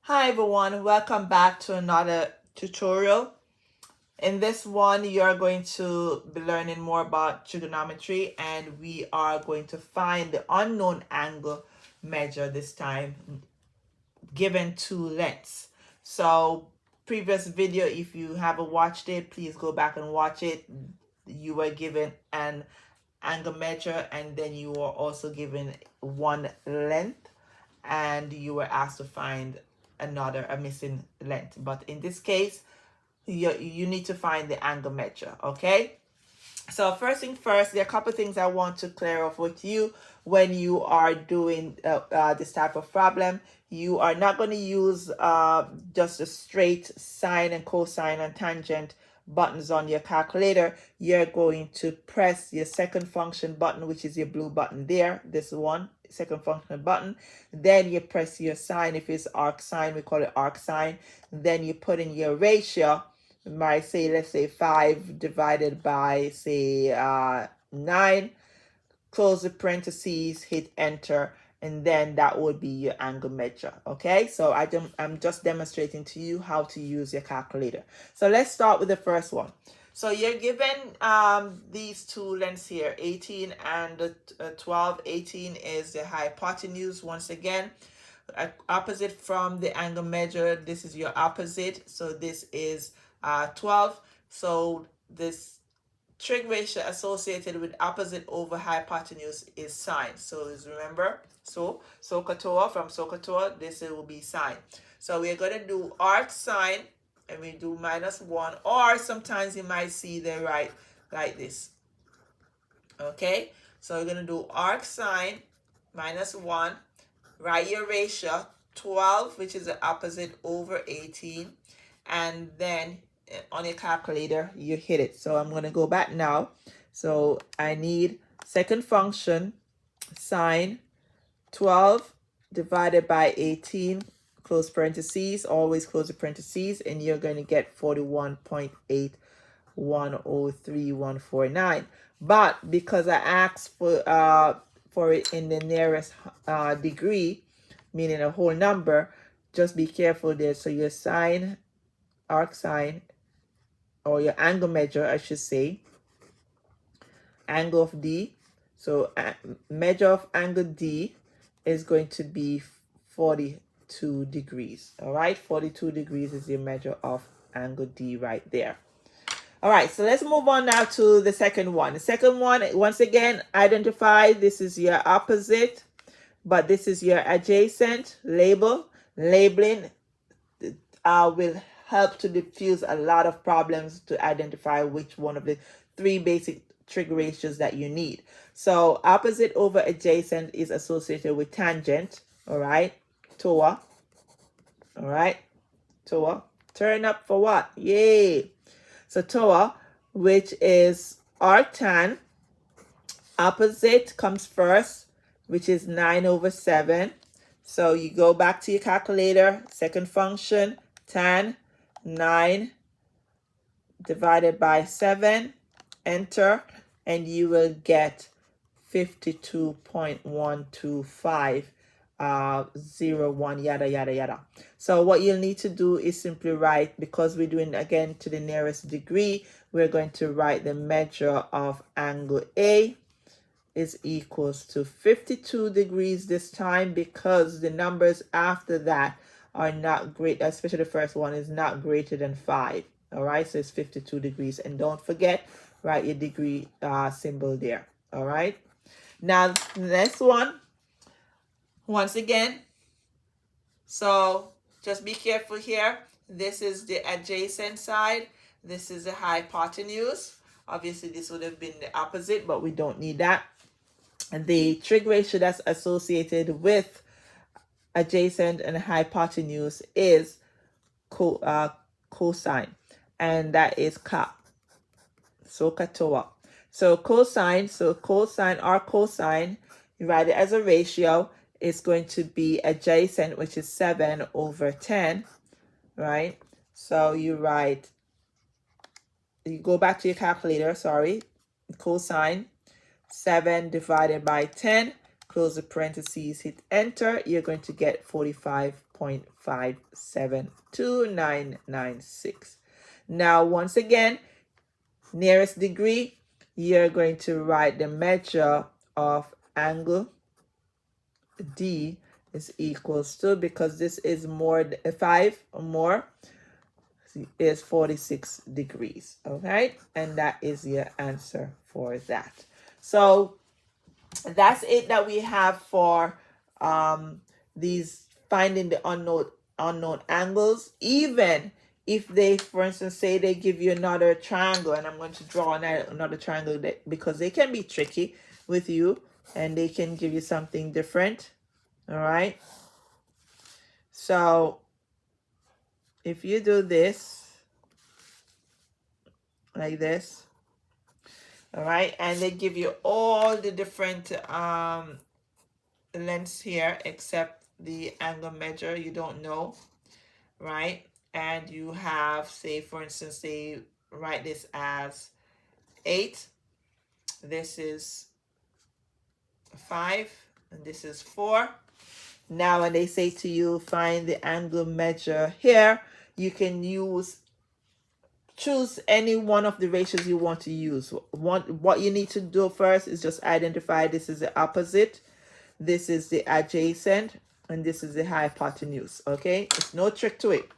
Hi everyone, welcome back to another tutorial. In this one, you're going to be learning more about trigonometry, and we are going to find the unknown angle measure this time given two lengths. So previous video, if you haven't watched it, please go back and watch it. You were given an angle measure, and then you were also given one length, and you were asked to find a missing length. But in this case, you need to find the angle measure. Okay, so first thing first, there are a couple of things I want to clear off with you. When you are doing this type of problem, you are not going to use just a straight sine and cosine and tangent buttons on your calculator. You're going to press your second function button, which is your blue button there, this one, second function button. Then you press your sine. If it's arc sine, we call it arc sine. Then you put in your ratio. Let's say 5 divided by, say, 9, close the parentheses, hit enter, and then that would be your angle measure. Okay, so I'm just demonstrating to you how to use your calculator. So let's start with the first one. So you're given these two lengths here, 18 and 12. 18 is the hypotenuse. Once again, opposite from the angle measure, this is your opposite. So this is 12. So this trig ratio associated with opposite over hypotenuse is sine. So remember, so SOHCAHTOA, from SOHCAHTOA, this will be sine. So we're going to do arc sine, and we do -1, or sometimes you might see they write like this. Okay, so we're going to do arc sine -1, write your ratio 12, which is the opposite over 18, and then on your calculator you hit it. So I'm going to go back now. So I need second function sine 12 divided by 18, close parentheses, always close the parentheses, and you're going to get 41.8103,149. But because I asked for it in the nearest degree, meaning a whole number, just be careful there. So your sine, arc sine, or your angle measure, I should say, angle of D. So measure of angle D is going to be 42 degrees. All right, 42 degrees is your measure of angle D right there. All right, so let's move on now to the second one. The second one, once again, identify this is your opposite, but this is your adjacent. Labeling will help to diffuse a lot of problems to identify which one of the three basic trig ratios that you need. So opposite over adjacent is associated with tangent. All right, TOA. All right, TOA. Turn up for what? Yay. So TOA, which is arctan. Opposite comes first, which is 9 over 7. So you go back to your calculator, second function, tan 9 divided by 7, enter, and you will get 52.12501, yada yada yada. So what you'll need to do is simply write, because we're doing again to the nearest degree, we're going to write the measure of angle A is equals to 52 degrees this time, because the numbers after that are not great, especially the first one is not greater than 5. All right, so it's 52 degrees. And don't forget, write your degree symbol there. All right, now the next one, once again, so just be careful here. This is the adjacent side, this is the hypotenuse. Obviously this would have been the opposite, but we don't need that. And the trig ratio that's associated with adjacent and hypotenuse is cosine, and that is COP. SOHCAHTOA. So cosine, or cosine, you write it as a ratio, is going to be adjacent, which is 7 over 10, right? So you go back to your calculator, sorry, cosine, 7 divided by 10, close the parentheses, hit enter, you're going to get 45 0.572996. Now, once again, nearest degree, you're going to write the measure of angle D is equals to, because this is more than 5 or more, is 46 degrees. Okay, and that is your answer for that. So that's it that we have for these finding the unknown angles. Even if they, for instance, say they give you another triangle, and I'm going to draw another triangle, because they can be tricky with you and they can give you something different. All right, so if you do this like this, all right, and they give you all the different lengths here except the angle measure you don't know, right? And you have, say for instance, they write this as 8, this is 5, and this is 4. Now when they say to you find the angle measure here, you can choose any one of the ratios you want to use. What you need to do first is just identify this is the opposite, this is the adjacent, and this is the hypotenuse. Okay, it's no trick to it.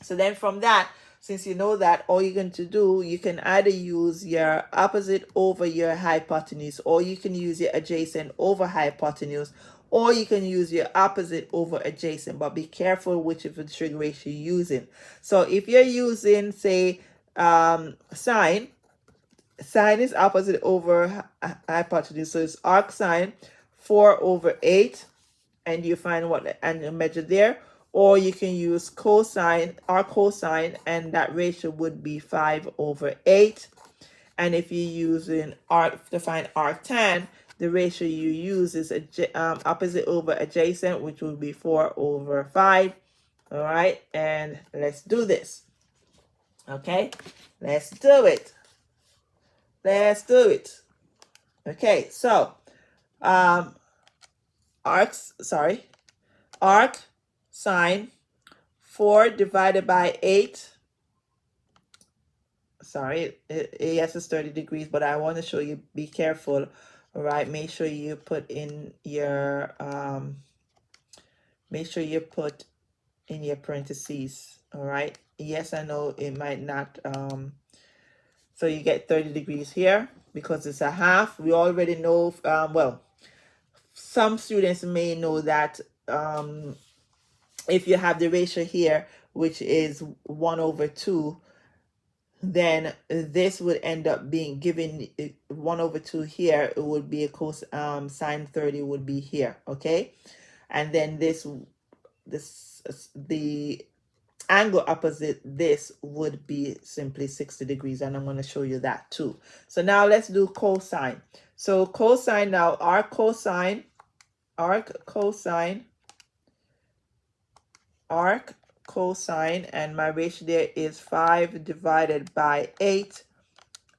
So then from that, since you know that, all you're going to do, you can either use your opposite over your hypotenuse, or you can use your adjacent over hypotenuse, or you can use your opposite over adjacent, but be careful which of the trig ratio you're using. So if you're using, say, sine is opposite over hypotenuse, so it's arc sine 4/8, and you find what the angle measure there. Or you can use cosine, arc cosine, and that ratio would be 5/8. And if you're using arc to find arctan, the ratio you use is opposite over adjacent, which would be 4/5. All right, and let's do this. Okay, let's do it. Let's do it. Okay, so arc sine 4 divided by 8. Sorry, yes, it's 30 degrees, but I want to show you, be careful. All right, make sure you put in your parentheses. All right, yes, I know it might not so you get 30 degrees here because it's a half. We already know, well, some students may know that if you have the ratio here, which is 1/2, then this would end up being given 1/2 here. It would be a cos sine 30 would be here. Okay, and then the angle opposite this would be simply 60 degrees, and I'm going to show you that too. So now let's do cosine. So cosine, now arc cosine, and my ratio there is 5 divided by 8,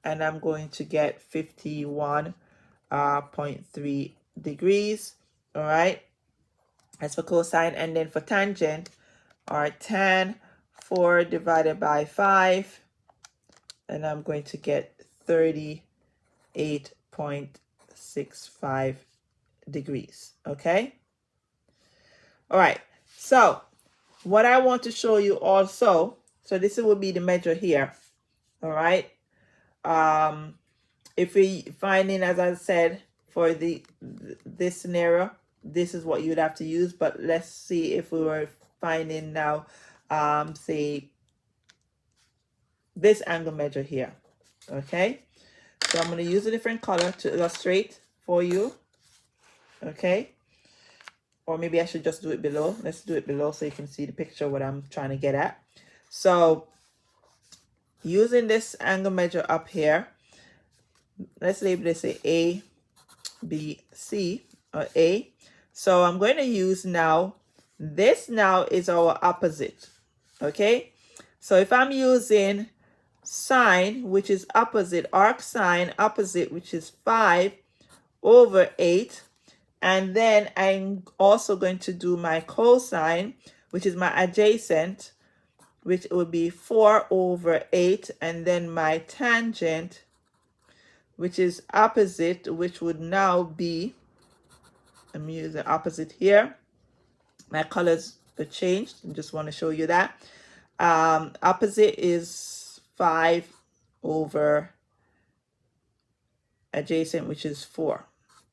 and I'm going to get 51.3 degrees. All right, that's for cosine. And then for tangent, our tan 4 divided by 5, and I'm going to get 38.65 degrees. Okay, all right, so what I want to show you also, so this would be the measure here. All right, if we finding, as I said, for this scenario, this is what you'd have to use. But let's see if we were finding now say this angle measure here. Okay, so I'm going to use a different color to illustrate for you. Okay, or maybe I should just do it below. Let's do it below so you can see the picture what I'm trying to get at. So using this angle measure up here, let's label this A, B, C, or A. So I'm going to use now, this now is our opposite. Okay, so if I'm using sine, which is opposite, arc sine opposite, which is 5/8, and then I'm also going to do my cosine, which is my adjacent, which would be 4 over 8, and then my tangent, which is opposite, which would now be, let me use the opposite here. My colors are changed. I just want to show you that. Opposite is 5 over adjacent, which is 4.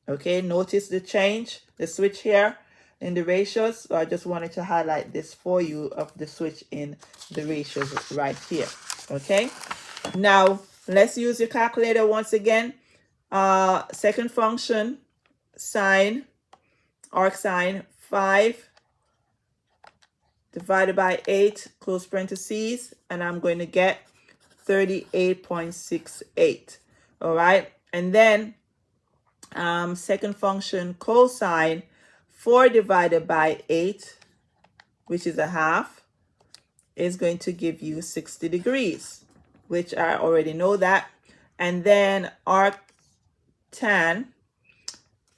Okay, notice the change, the switch here in the ratios. So I just wanted to highlight this for you of the switch in the ratios right here. Okay, now let's use your calculator once again. Second function, sine, arc sine 5 divided by 8, close parentheses, and I'm going to get 38.68. All right, and then second function, cosine 4 divided by 8, which is a half, is going to give you 60 degrees, which I already know that. And then arc tan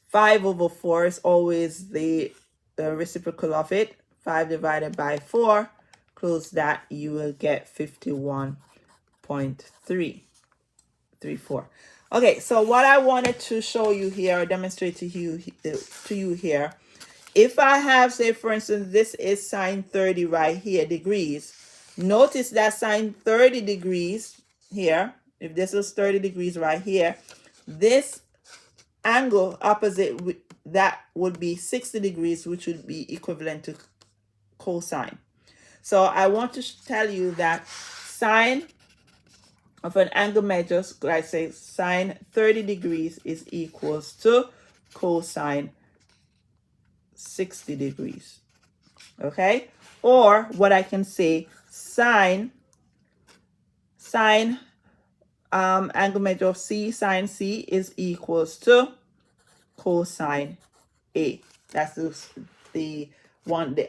5 over 4 is always the reciprocal of it. 5 divided by 4, close that, you will get 51.334. Okay, so what I wanted to show you here, or demonstrate to you here, if I have, say for instance, this is sine 30 right here, degrees. Notice that sine 30 degrees here, if this is 30 degrees right here, this angle opposite that would be 60 degrees, which would be equivalent to cosine. So I want to tell you that sine of an angle measure, like say sine 30 degrees is equals to cosine 60 degrees. Okay, or what I can say, sine angle measure of C, sine C is equals to cosine A. That's the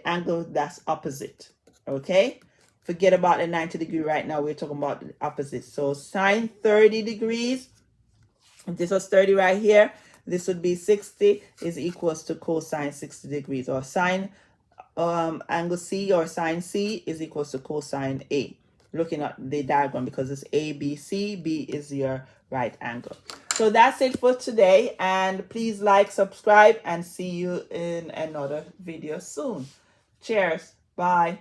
angle that's opposite. Okay, forget about the 90 degree right now. We're talking about the opposite. So sine 30 degrees, if this was 30 right here, this would be 60 is equals to cosine 60 degrees, or sine angle C or sine C is equals to cosine A. Looking at the diagram, because it's A, B, C, B is your right angle. So that's it for today, and please like, subscribe, and see you in another video soon. Cheers. Bye.